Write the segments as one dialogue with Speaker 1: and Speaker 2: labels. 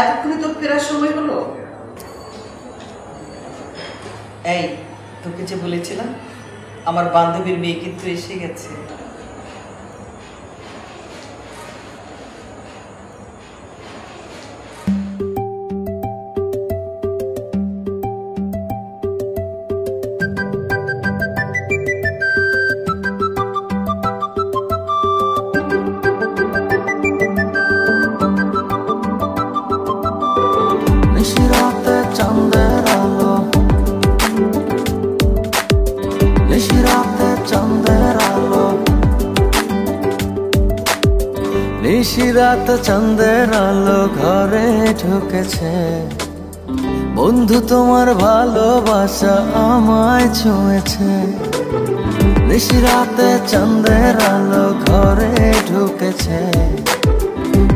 Speaker 1: এতক্ষণে তোর ফেরার সময় হলো? এই তোকে যে বলেছিলাম আমার বান্ধবীর মেয়ে কিন্তু এসে গেছে।
Speaker 2: নিশিরাত চাঁদের আলো ঘরে ঢুকেছে, বন্ধু তোমার ভালোবাসা আমায় ছুঁয়েছে। নিশিরাতে চাঁদের আলো ঘরে ঢুকেছে,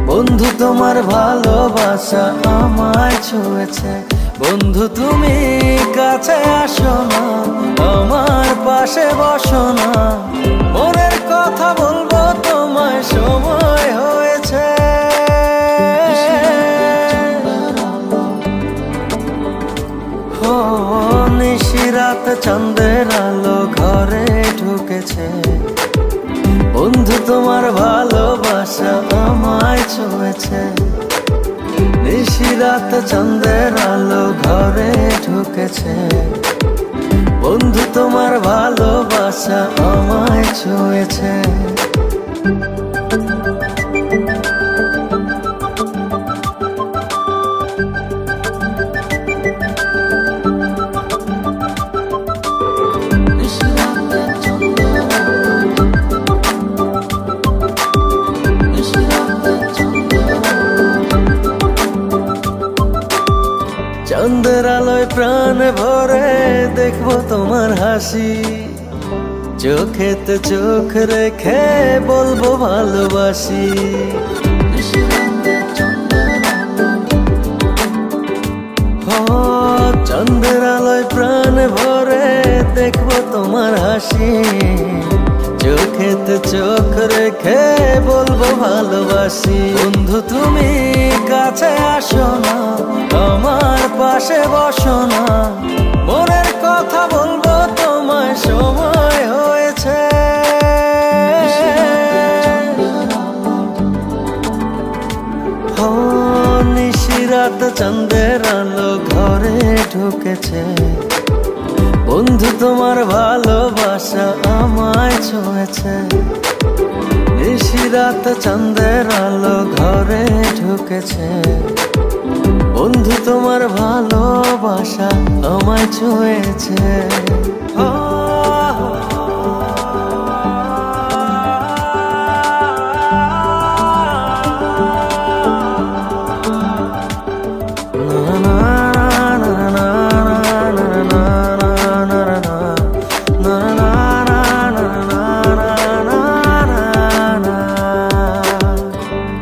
Speaker 2: বন্ধু তোমার ভালোবাসা আমায় ছুঁয়েছে। বন্ধু তুমি কাছে আসো না, আমার পাশে বসো না, মনের কথা বলবো তোমায় সময় হয়েছে। ও নিশিরাত চাঁদের আলো ঘরে ঢুকেছে, বন্ধু তোমার ভালোবাসা আমায় ছুঁয়েছে। নিশিরাত চাঁদের আলো ঘরে ঢুকেছে, বন্ধু তোমার ভালোবাসা আমায় ছুঁয়েছে। চাঁদের আলোয় প্রাণ ভরে দেখবো তোমার হাসি, চোখেতে চোখ রেখে বলবো ভালোবাসি। ও চাঁদের আলোয় প্রাণ ভরে দেখবো তোমার হাসি, চোখেতে চোখ রেখে বলবো ভালোবাসি। বন্ধু তুমি কাছে আসো না, আমার পাশে বসো না, মনের কথা বলবো তোমায় সময় হয়েছে। ও নিশিরাত চাঁদের আলো ঘরে ঢুকেছে, বন্ধু তোমার ভালোবাসা আমায় ছুঁয়েছে। নিশিরাত চাঁদের আলো ঘরে ঢুকেছে, বন্ধু তোমার ভালোবাসা আমায় ছুঁয়েছে।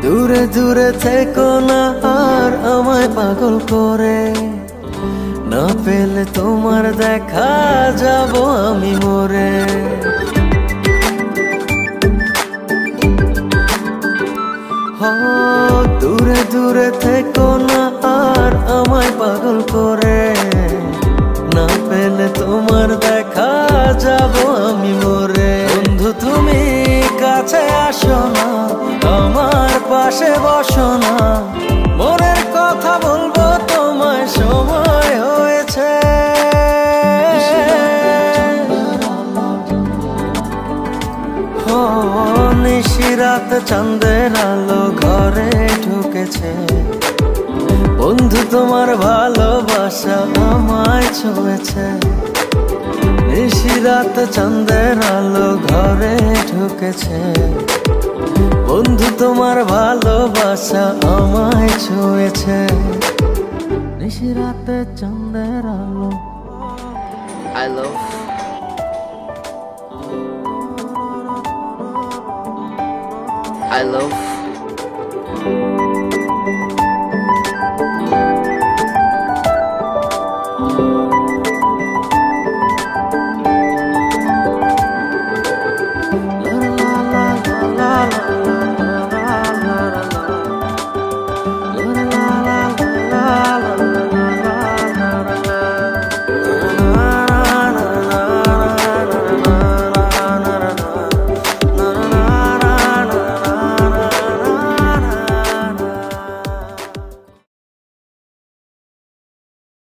Speaker 2: দূরে দূরে থেকো না আর আমায় পাগল করে, না পেলে তোমার দেখা যাব আমি মরে। দূরে দূরে থেকো না আর আমায় পাগল করে, না পেলে তোমার দেখা যাব আমি মরে। বন্ধু তুমি কাছে আসো না, আমার পাশে বসো না, মনের কথা বলবো তোমায় সময় হয়েছে। ও নিশিরাত চাঁদের আলো ঘরে ঢুকেছে, বন্ধু তোমার ভালোবাসা আমায় ছুঁয়েছে। নিশিরাত চাঁদের আলো ঘরে ঢুকেছে, বন্ধু তোমার ভালোবাসা আমায় ছুঁয়েছে। নিশিরাতে চাঁদের আলো।
Speaker 3: I love I love